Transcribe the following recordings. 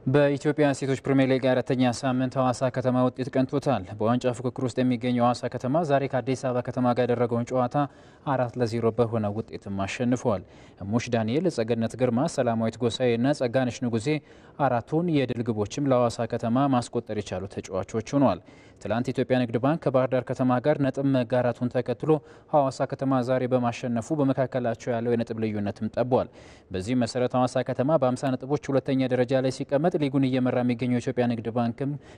በኢትዮጵያ ሴቶች ፕሪሚየር ሊግ አራተኛ ሳምንት ሐዋሳ ከተማ ውጤት ቀንቶታል። በዋንጫ ፉክክር ውስጥ የሚገኘው ሐዋሳ ከተማ ዛሬ ከአዲስ አበባ ከተማ ጋር ያደረገውን ጨዋታ 4-0 በሆነ ውጤትም አሸንፏል። ሙሽ ዳንኤል፣ ጸገነት ግርማ፣ ሰላማዊት ጎሳኤና ጸጋነሽ ንጉሴ አራቱን የድል ግቦችም ለሐዋሳ ከተማ ማስቆጠር የቻሉ ተጫዋቾች ሆነዋል። ትላንት ኢትዮጵያ ንግድ ባንክ ከባህር ዳር ከተማ ጋር ነጥብ መጋራቱን ተከትሎ ሐዋሳ ከተማ ዛሬ በማሸነፉ በመካከላቸው ያለው የነጥብ ልዩነትም ጠቧል። በዚህ መሰረት ሐዋሳ ከተማ በ50 ነጥቦች ሁለተኛ ደረጃ ላይ ሲቀመጥ ሊጉን እየመራ የሚገኘው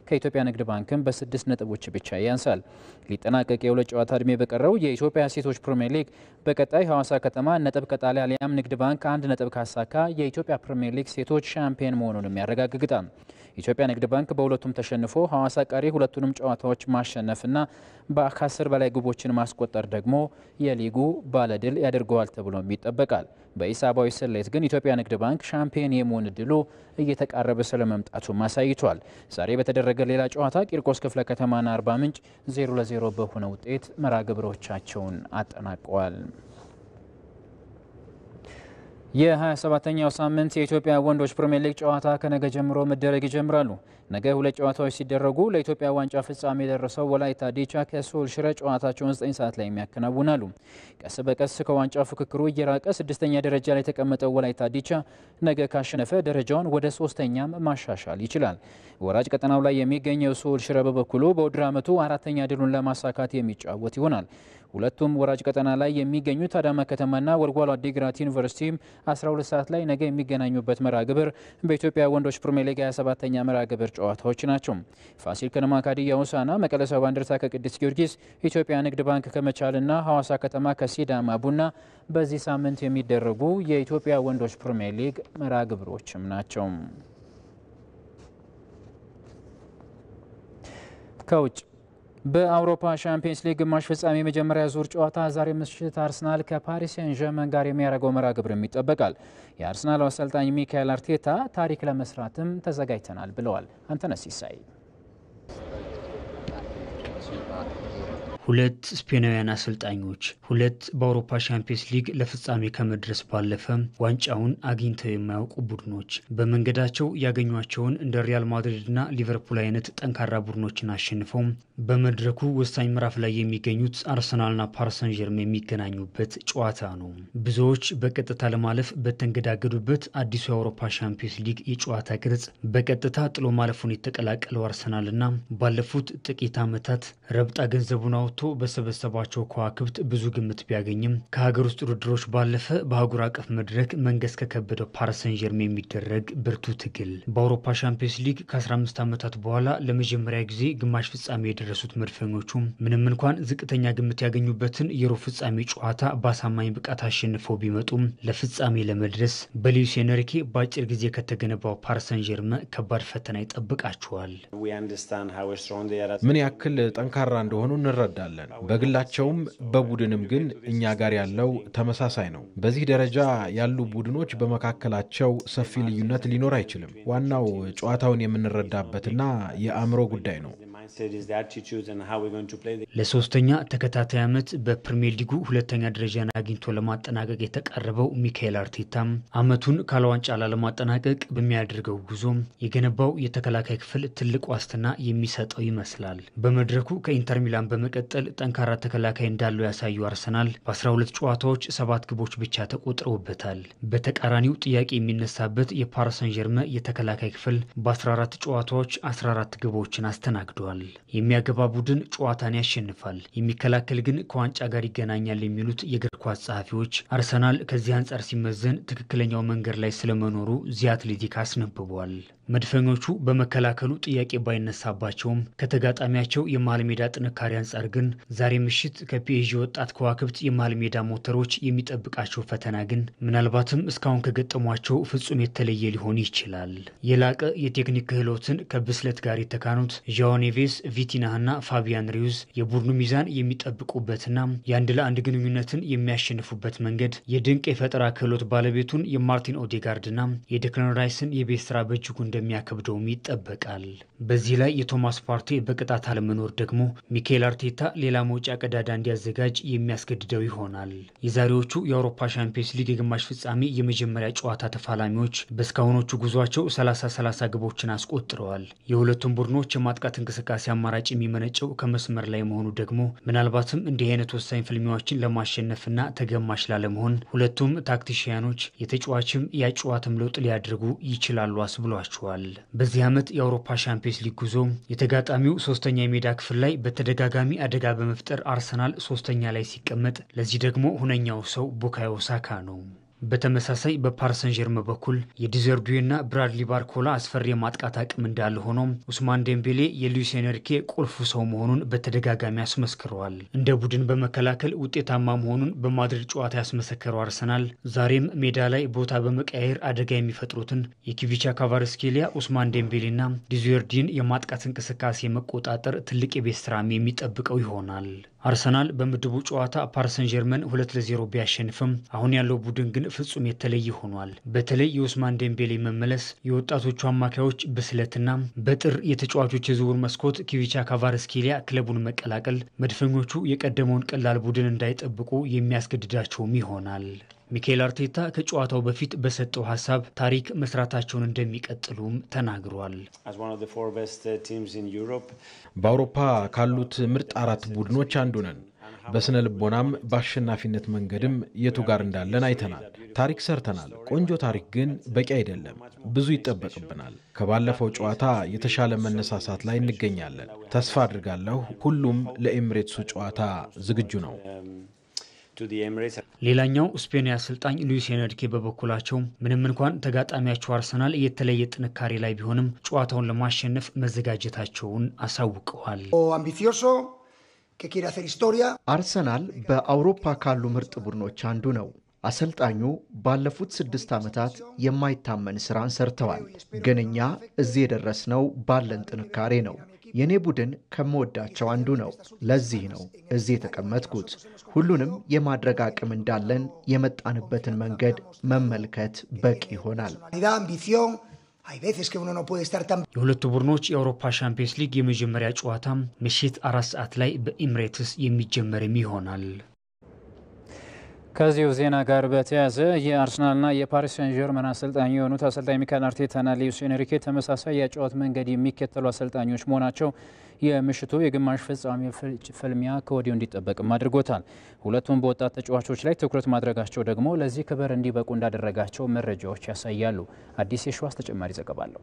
ከኢትዮጵያ ንግድ ባንክም በ6 ነጥቦች ብቻ ያንሳል። ሊጠናቀቅ የሁለት ጨዋታ ዕድሜ በቀረው የኢትዮጵያ ሴቶች ፕሪሚየር ሊግ በቀጣይ ሐዋሳ ከተማ ነጥብ ከጣለ አሊያም ንግድ ባንክ 1 ነጥብ ካሳካ የኢትዮጵያ ፕሪሚየር ሊግ ሴቶች ሻምፒዮን መሆኑንም ያረጋግጣል። ኢትዮጵያ ንግድ ባንክ በሁለቱም ተሸንፎ ሐዋሳ ቀሪ ሁለቱንም ጨዋታዎች ማሸነፍና ከ10 በላይ ግቦችን ማስቆጠር ደግሞ የሊጉ ባለድል ያደርገዋል ተብሎም ይጠበቃል። በሂሳባዊ ስሌት ግን ኢትዮጵያ ንግድ ባንክ ሻምፒዮን የመሆን እድሉ እየተቃረበ ስለመምጣቱም አሳይቷል። ዛሬ በተደረገ ሌላ ጨዋታ ቂርቆስ ክፍለ ከተማና አርባ ምንጭ 0-0 በሆነ ውጤት መርሃ ግብሮቻቸውን አጠናቀዋል። የ27ኛው ሳምንት የኢትዮጵያ ወንዶች ፕሪሚየር ሊግ ጨዋታ ከነገ ጀምሮ መደረግ ይጀምራሉ። ነገ ሁለት ጨዋታዎች ሲደረጉ ለኢትዮጵያ ዋንጫ ፍጻሜ የደረሰው ወላይታ ዲቻ ከሶል ሽረ ጨዋታቸውን 9 ሰዓት ላይ የሚያከናውናሉ። ቀስ በቀስ ከዋንጫ ፍክክሩ እየራቀ 6ኛ ደረጃ ላይ የተቀመጠው ወላይታ ዲቻ ነገ ካሸነፈ ደረጃውን ወደ 3ኛም ማሻሻል ይችላል። ወራጅ ቀጠናው ላይ የሚገኘው ሶል ሽረ በበኩሉ በውድድር ዓመቱ 4ኛ ድሉን ለማሳካት የሚጫወት ይሆናል። ሁለቱም ወራጅ ቀጠና ላይ የሚገኙት አዳማ ከተማና ወልዋሎ ዓዲግራት ዩኒቨርሲቲ 12 ሰዓት ላይ ነገ የሚገናኙበት መርሃ ግብር በኢትዮጵያ ወንዶች ፕሪሚየር ሊግ 27ኛ መርሃ ግብር ጨዋታዎች ናቸው። ፋሲል ከነማ ከሀዲያ ሆሳዕና፣ መቀለ ሰባ እንደርታ ከቅዱስ ጊዮርጊስ፣ ኢትዮጵያ ንግድ ባንክ ከመቻልና ሐዋሳ ከተማ ከሲዳማ ቡና በዚህ ሳምንት የሚደረጉ የኢትዮጵያ ወንዶች ፕሪሚየር ሊግ መርሃ ግብሮችም ናቸው። ከውጭ በአውሮፓ ሻምፒየንስ ሊግ ግማሽ ፍጻሜ የመጀመሪያ ዙር ጨዋታ ዛሬ ምሽት አርሰናል ከፓሪስ ሴን ዠርመን ጋር የሚያደርገው መርሃ ግብርም ይጠበቃል። የአርሰናል አሰልጣኝ ሚካኤል አርቴታ ታሪክ ለመስራትም ተዘጋጅተናል ብለዋል። አንተነህ ሲሳይ ሁለት ስፔናውያን አሰልጣኞች ሁለት በአውሮፓ ሻምፒየንስ ሊግ ለፍጻሜ ከመድረስ ባለፈ ዋንጫውን አግኝተው የማያውቁ ቡድኖች በመንገዳቸው ያገኟቸውን እንደ ሪያል ማድሪድና ሊቨርፑል አይነት ጠንካራ ቡድኖችን አሸንፈው በመድረኩ ወሳኝ ምዕራፍ ላይ የሚገኙት አርሰናልና ፓሪስ ሰን ዠርመን የሚገናኙበት ጨዋታ ነው። ብዙዎች በቀጥታ ለማለፍ በተንገዳገዱበት አዲሱ የአውሮፓ ሻምፒየንስ ሊግ የጨዋታ ቅርጽ በቀጥታ ጥሎ ማለፉን የተቀላቀለው አርሰናልና ባለፉት ጥቂት ዓመታት ረብጣ ገንዘቡን አውጥቶ በሰበሰባቸው ከዋክብት ብዙ ግምት ቢያገኝም ከሀገር ውስጥ ውድድሮች ባለፈ በአህጉር አቀፍ መድረክ መንገስ ከከበደው ፓሪስ ሰን ዠርመን የሚደረግ ብርቱ ትግል በአውሮፓ ሻምፒየንስ ሊግ ከ15 ዓመታት በኋላ ለመጀመሪያ ጊዜ ግማሽ ፍጻሜ የደረሱት መድፈኞቹ ምንም እንኳን ዝቅተኛ ግምት ያገኙበትን የሩብ ፍጻሜ ጨዋታ በአሳማኝ ብቃት አሸንፈው ቢመጡም ለፍጻሜ ለመድረስ በሉዊስ ኤንሪኬ በአጭር ጊዜ ከተገነባው ፓሪስ ሰን ዠርመን ከባድ ፈተና ይጠብቃቸዋል። ምን ያክል ጠንካራ እንደሆኑ እንረዳለን። በግላቸውም በቡድንም ግን እኛ ጋር ያለው ተመሳሳይ ነው። በዚህ ደረጃ ያሉ ቡድኖች በመካከላቸው ሰፊ ልዩነት ሊኖር አይችልም። ዋናው ጨዋታውን የምንረዳበትና የአእምሮ ጉዳይ ነው። ለሶስተኛ ተከታታይ ዓመት በፕሪሚየር ሊጉ ሁለተኛ ደረጃን አግኝቶ ለማጠናቀቅ የተቃረበው ሚካኤል አርቴታም ዓመቱን ካለ ዋንጫ ላለማጠናቀቅ በሚያደርገው ጉዞ የገነባው የተከላካይ ክፍል ትልቅ ዋስትና የሚሰጠው ይመስላል። በመድረኩ ከኢንተር ሚላን በመቀጠል ጠንካራ ተከላካይ እንዳለው ያሳዩ አርሰናል በ12 ጨዋታዎች 7 ግቦች ብቻ ተቆጥረውበታል። በተቃራኒው ጥያቄ የሚነሳበት የፓሪስ ሰን ዠርመን የተከላካይ ክፍል በ14 ጨዋታዎች 14 ግቦችን አስተናግዷል። የሚያገባ ቡድን ጨዋታን ያሸንፋል፣ የሚከላከል ግን ከዋንጫ ጋር ይገናኛል የሚሉት የእግር ኳስ ጸሐፊዎች አርሰናል ከዚህ አንጻር ሲመዘን ትክክለኛው መንገድ ላይ ስለመኖሩ ዚ አትሌቲክ አስነብቧል። መድፈኞቹ በመከላከሉ ጥያቄ ባይነሳባቸውም ከተጋጣሚያቸው የመሃል ሜዳ ጥንካሬ አንጻር ግን ዛሬ ምሽት ከፒኤስጂ ወጣት ከዋክብት የመሃል ሜዳ ሞተሮች የሚጠብቃቸው ፈተና ግን ምናልባትም እስካሁን ከገጠሟቸው ፍጹም የተለየ ሊሆን ይችላል። የላቀ የቴክኒክ ክህሎትን ከብስለት ጋር የተካኑት ዣኦ ኔቬስ፣ ቪቲናህና ፋቢያን ሪዩዝ የቡድኑ ሚዛን የሚጠብቁበትና የአንድ ለአንድ ግንኙነትን የሚያሸንፉበት መንገድ የድንቅ የፈጠራ ክህሎት ባለቤቱን የማርቲን ኦዴጋርድና የዴክላን ራይስን የቤት ስራ በእጅጉ እንደሚያከብደውም ይጠበቃል። በዚህ ላይ የቶማስ ፓርቴ በቅጣት አለመኖር ደግሞ ሚኬል አርቴታ ሌላ መውጫ ቀዳዳ እንዲያዘጋጅ የሚያስገድደው ይሆናል። የዛሬዎቹ የአውሮፓ ሻምፒዮንስ ሊግ የግማሽ ፍጻሜ የመጀመሪያ ጨዋታ ተፋላሚዎች በእስካሁኖቹ ጉዟቸው 30 ግቦችን አስቆጥረዋል። የሁለቱም ቡድኖች የማጥቃት እንቅስቃሴ አማራጭ የሚመነጨው ከመስመር ላይ መሆኑ ደግሞ ምናልባትም እንዲህ አይነት ወሳኝ ፍልሚያዎችን ለማሸነፍና ተገማሽ ላለመሆን ሁለቱም ታክቲሽያኖች የተጫዋችም ያጨዋትም ለውጥ ሊያደርጉ ይችላሉ አስብሏቸዋል። በዚህ ዓመት የአውሮፓ ሻምፒዮንስ ሊግ ጉዞ የተጋጣሚው ሶስተኛ የሜዳ ክፍል ላይ በተደጋጋሚ አደጋ በመፍጠር አርሰናል ሶስተኛ ላይ ሲቀመጥ፣ ለዚህ ደግሞ ሁነኛው ሰው ቡካዮ ሳካ ነው። በተመሳሳይ በፓሪስ ሰን ዠርመን በኩል የዲዘርዱና ብራድሊ ባርኮላ አስፈሪ የማጥቃት አቅም እንዳለ ሆኖ ኡስማን ዴምቤሌ የሉዊስ ኤንሪኬ ቁልፍ ሰው መሆኑን በተደጋጋሚ አስመስክረዋል። እንደ ቡድን በመከላከል ውጤታማ መሆኑን በማድሪድ ጨዋታ ያስመሰከረው አርሰናል ዛሬም ሜዳ ላይ ቦታ በመቀያየር አደጋ የሚፈጥሩትን የኪቪቻ ካቫርስኬሊያ፣ ኡስማን ዴምቤሌና ዲዘርዱን የማጥቃት እንቅስቃሴ መቆጣጠር ትልቅ የቤት ስራም የሚጠብቀው ይሆናል። አርሰናል በምድቡ ጨዋታ ፓሪስ ሰን ዠርመን 2-0 ቢያሸንፍም አሁን ያለው ቡድን ግን ፍጹም የተለየ ሆኗል። በተለይ የኡስማን ዴምቤሌ መመለስ፣ የወጣቶቹ አማካዮች ብስለትና በጥር የተጫዋቾች የዝውውር መስኮት ኪቪቻ ካቫርስኬሊያ ክለቡን መቀላቀል መድፈኞቹ የቀደመውን ቀላል ቡድን እንዳይጠብቁ የሚያስገድዳቸውም ይሆናል። ሚኬል አርቴታ ከጨዋታው በፊት በሰጠው ሀሳብ ታሪክ መስራታቸውን እንደሚቀጥሉም ተናግሯል። በአውሮፓ ካሉት ምርጥ 4 ቡድኖች አንዱ ነን። በስነ ልቦናም በአሸናፊነት መንገድም የቱ ጋር እንዳለን አይተናል። ታሪክ ሰርተናል። ቆንጆ ታሪክ ግን በቂ አይደለም። ብዙ ይጠበቅብናል። ከባለፈው ጨዋታ የተሻለ መነሳሳት ላይ እንገኛለን። ተስፋ አድርጋለሁ ሁሉም ለኤሚሬትሱ ጨዋታ ዝግጁ ነው። ሌላኛው ስፔናዊ አሰልጣኝ ሉዊስ ኤንሪኬ በበኩላቸው ምንም እንኳን ተጋጣሚያቸው አርሰናል የተለየ ጥንካሬ ላይ ቢሆንም ጨዋታውን ለማሸነፍ መዘጋጀታቸውን አሳውቀዋል። አርሰናል በአውሮፓ ካሉ ምርጥ ቡድኖች አንዱ ነው። አሰልጣኙ ባለፉት 6 ዓመታት የማይታመን ስራን ሰርተዋል። ግን እኛ እዚህ የደረስነው ባለን ጥንካሬ ነው። የኔ ቡድን ከመወዳቸው አንዱ ነው። ለዚህ ነው እዚህ የተቀመጥኩት። ሁሉንም የማድረግ አቅም እንዳለን የመጣንበትን መንገድ መመልከት በቂ ይሆናል። የሁለቱ ቡድኖች የአውሮፓ ሻምፒዮንስ ሊግ የመጀመሪያ ጨዋታ ምሽት 4 ሰዓት ላይ በኤሚሬትስ የሚጀመርም ይሆናል። ከዚሁ ዜና ጋር በተያያዘ የአርሰናልና የፓሪስ ሰን ዠርመን አሰልጣኝ የሆኑት አሰልጣኝ ሚኬል አርቴታና ሉዊስ ኤንሪኬ ተመሳሳይ የጨዋታ መንገድ የሚከተሉ አሰልጣኞች መሆናቸው የምሽቱ የግማሽ ፍጻሜ ፍልሚያ ከወዲሁ እንዲጠበቅም አድርጎታል። ሁለቱም በወጣት ተጫዋቾች ላይ ትኩረት ማድረጋቸው ደግሞ ለዚህ ክብር እንዲበቁ እንዳደረጋቸው መረጃዎች ያሳያሉ። አዲስ የሸዋስ ተጨማሪ ዘገባ አለው።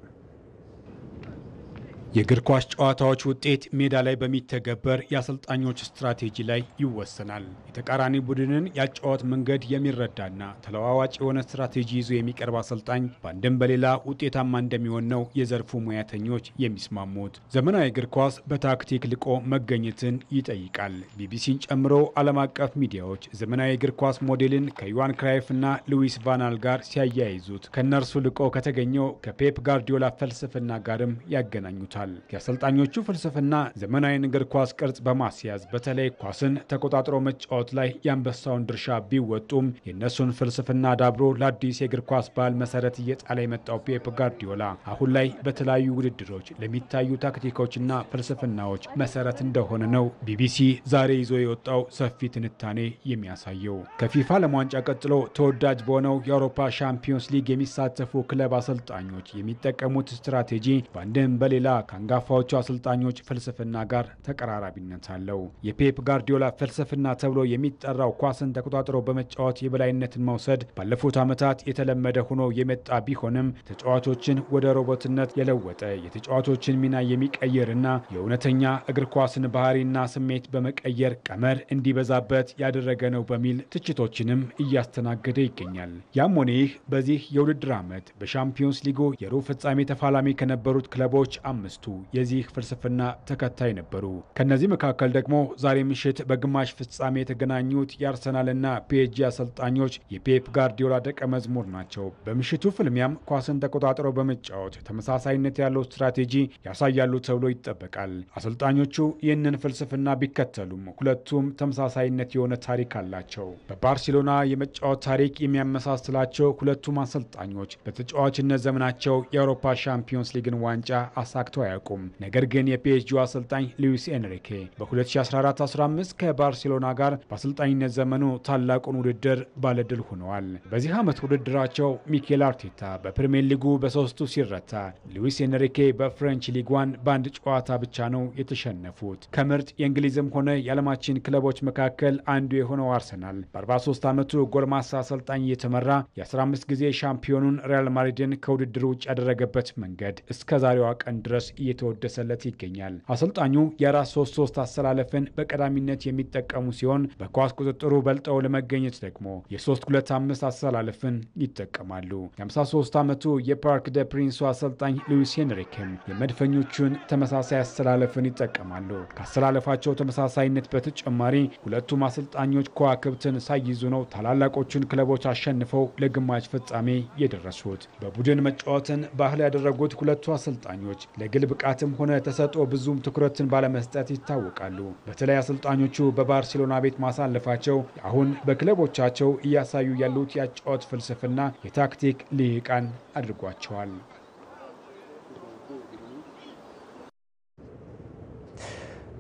የእግር ኳስ ጨዋታዎች ውጤት ሜዳ ላይ በሚተገበር የአሰልጣኞች ስትራቴጂ ላይ ይወሰናል። የተቃራኒ ቡድንን ያጨዋወት መንገድ የሚረዳና ተለዋዋጭ የሆነ ስትራቴጂ ይዞ የሚቀርብ አሰልጣኝ በአንድም በሌላ ውጤታማ እንደሚሆን ነው የዘርፉ ሙያተኞች የሚስማሙት። ዘመናዊ እግር ኳስ በታክቲክ ልቆ መገኘትን ይጠይቃል። ቢቢሲን ጨምሮ ዓለም አቀፍ ሚዲያዎች ዘመናዊ እግር ኳስ ሞዴልን ከዮሃን ክራይፍና ሉዊስ ቫናል ጋር ሲያያይዙት ከነርሱ ልቆ ከተገኘው ከፔፕ ጋርዲዮላ ፍልስፍና ጋርም ያገናኙታል። የአሰልጣኞቹ ፍልስፍና ዘመናዊን እግር ኳስ ቅርጽ በማስያዝ በተለይ ኳስን ተቆጣጥሮ መጫወት ላይ የአንበሳውን ድርሻ ቢወጡም የእነሱን ፍልስፍና ዳብሮ ለአዲስ የእግር ኳስ ባህል መሰረት እየጣለ የመጣው ፔፕ ጋርዲዮላ አሁን ላይ በተለያዩ ውድድሮች ለሚታዩ ታክቲኮችና ፍልስፍናዎች መሰረት እንደሆነ ነው ቢቢሲ ዛሬ ይዞ የወጣው ሰፊ ትንታኔ የሚያሳየው። ከፊፋ ዓለም ዋንጫ ቀጥሎ ተወዳጅ በሆነው የአውሮፓ ሻምፒዮንስ ሊግ የሚሳተፉ ክለብ አሰልጣኞች የሚጠቀሙት ስትራቴጂ በአንድም በሌላ ከአንጋፋዎቹ አሰልጣኞች ፍልስፍና ጋር ተቀራራቢነት አለው። የፔፕ ጋርዲዮላ ፍልስፍና ተብሎ የሚጠራው ኳስን ተቆጣጥሮ በመጫወት የበላይነትን መውሰድ ባለፉት ዓመታት የተለመደ ሆኖ የመጣ ቢሆንም ተጫዋቾችን ወደ ሮቦትነት የለወጠ የተጫዋቾችን ሚና የሚቀይርና የእውነተኛ እግር ኳስን ባህሪና ስሜት በመቀየር ቀመር እንዲበዛበት ያደረገ ነው በሚል ትችቶችንም እያስተናገደ ይገኛል። ያም ሆነ ይህ በዚህ የውድድር ዓመት በሻምፒዮንስ ሊጉ የሩብ ፍጻሜ ተፋላሚ ከነበሩት ክለቦች 5 ሶስቱ የዚህ ፍልስፍና ተከታይ ነበሩ። ከነዚህ መካከል ደግሞ ዛሬ ምሽት በግማሽ ፍጻሜ የተገናኙት የአርሰናልና ፒኤስጂ አሰልጣኞች የፔፕ ጋርዲዮላ ደቀ መዝሙር ናቸው። በምሽቱ ፍልሚያም ኳስን ተቆጣጥረው በመጫወት ተመሳሳይነት ያለው ስትራቴጂ ያሳያሉ ተብሎ ይጠበቃል። አሰልጣኞቹ ይህንን ፍልስፍና ቢከተሉም ሁለቱም ተመሳሳይነት የሆነ ታሪክ አላቸው። በባርሴሎና የመጫወት ታሪክ የሚያመሳስላቸው ሁለቱም አሰልጣኞች በተጫዋችነት ዘመናቸው የአውሮፓ ሻምፒዮንስ ሊግን ዋንጫ አሳክተው አያውቁም። ነገር ግን የፒኤስጂው አሰልጣኝ ሉዊስ ኤንሪኬ በ2014-15 ከባርሴሎና ጋር በአሰልጣኝነት ዘመኑ ታላቁን ውድድር ባለድል ሆነዋል። በዚህ ዓመት ውድድራቸው ሚኬል አርቴታ በፕሪሚየር ሊጉ በሶስቱ ሲረታ፣ ሉዊስ ኤንሪኬ በፍሬንች ሊግ ዋን በአንድ ጨዋታ ብቻ ነው የተሸነፉት። ከምርጥ የእንግሊዝም ሆነ የዓለማችን ክለቦች መካከል አንዱ የሆነው አርሰናል በ43 ዓመቱ ጎልማሳ አሰልጣኝ እየተመራ የ15 ጊዜ ሻምፒዮኑን ሪያል ማድሪድን ከውድድር ውጭ ያደረገበት መንገድ እስከ ዛሬዋ ቀን ድረስ እየተወደሰለት ይገኛል። አሰልጣኙ የ4-3-3 አሰላለፍን በቀዳሚነት የሚጠቀሙ ሲሆን በኳስ ቁጥጥሩ በልጠው ለመገኘት ደግሞ የ3-2-5 አሰላለፍን ይጠቀማሉ። የ53 ዓመቱ የፓርክ ደ ፕሪንሱ አሰልጣኝ ሉዊስ ኤንሪኬም የመድፈኞቹን ተመሳሳይ አሰላለፍን ይጠቀማሉ። ከአሰላለፋቸው ተመሳሳይነት በተጨማሪ ሁለቱም አሰልጣኞች ከዋክብትን ሳይይዙ ነው ታላላቆቹን ክለቦች አሸንፈው ለግማሽ ፍጻሜ የደረሱት። በቡድን መጫወትን ባህል ያደረጉት ሁለቱ አሰልጣኞች ለግል ብቃትም ሆነ ተሰጥኦ ብዙም ትኩረትን ባለመስጠት ይታወቃሉ። በተለይ አሰልጣኞቹ በባርሴሎና ቤት ማሳለፋቸው አሁን በክለቦቻቸው እያሳዩ ያሉት የአጨዋወት ፍልስፍና የታክቲክ ልሂቃን አድርጓቸዋል።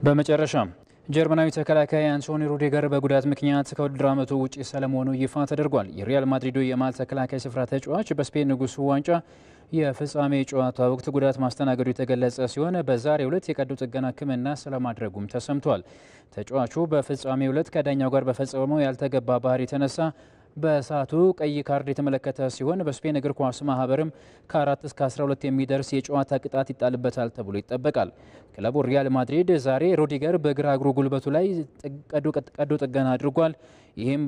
በመጨረሻም ጀርመናዊ ተከላካይ አንቶኒ ሩዲገር በጉዳት ምክንያት ከውድድር ዓመቱ ውጪ ስለመሆኑ ይፋ ተደርጓል። የሪያል ማድሪዱ የመሃል ተከላካይ ስፍራ ተጫዋች በስፔን ንጉሱ ዋንጫ የፍጻሜ ጨዋታ ወቅት ጉዳት ማስተናገዱ የተገለጸ ሲሆን በዛሬው ዕለት የቀዶ ጥገና ሕክምና ስለማድረጉም ተሰምቷል። ተጫዋቹ በፍጻሜው ዕለት ከዳኛው ጋር በፈጸመው ያልተገባ ባህሪ የተነሳ በሰዓቱ ቀይ ካርድ የተመለከተ ሲሆን በስፔን እግር ኳስ ማህበርም ከ4 እስከ 12 የሚደርስ የጨዋታ ቅጣት ይጣልበታል ተብሎ ይጠበቃል። ክለቡ ሪያል ማድሪድ ዛሬ ሩዲገር በግራ እግሩ ጉልበቱ ላይ ቀዶ ጥገና አድርጓል። ይህም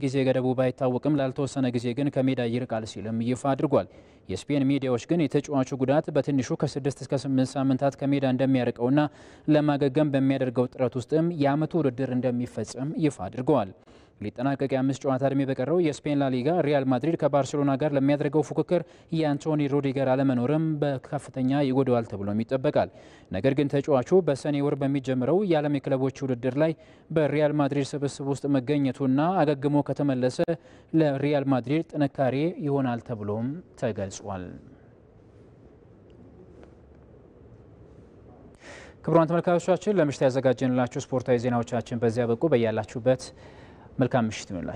ጊዜ ገደቡ ባይታወቅም ላልተወሰነ ጊዜ ግን ከሜዳ ይርቃል ሲልም ይፋ አድርጓል። የስፔን ሚዲያዎች ግን የተጫዋቹ ጉዳት በትንሹ ከ6 እስከ 8 ሳምንታት ከሜዳ እንደሚያርቀውና ለማገገም በሚያደርገው ጥረት ውስጥም የዓመቱ ውድድር እንደሚፈጸም ይፋ አድርገዋል። ሊጠናቀቅ የ5 ጨዋታ ዕድሜ በቀረው የስፔን ላሊጋ ሪያል ማድሪድ ከባርሴሎና ጋር ለሚያደርገው ፉክክር የአንቶኒ ሩዲገር አለመኖርም በከፍተኛ ይጎዳዋል ተብሎም ይጠበቃል። ነገር ግን ተጫዋቹ በሰኔ ወር በሚጀምረው የዓለም የክለቦች ውድድር ላይ በሪያል ማድሪድ ስብስብ ውስጥ መገኘቱና አገግሞ ከተመለሰ ለሪያል ማድሪድ ጥንካሬ ይሆናል ተብሎም ተገልጿል። ክቡራን ተመልካቾቻችን ለምሽት ያዘጋጀንላችሁ ስፖርታዊ ዜናዎቻችን በዚያ በቁ። በያላችሁበት መልካም ምሽት ይሁንላችሁ።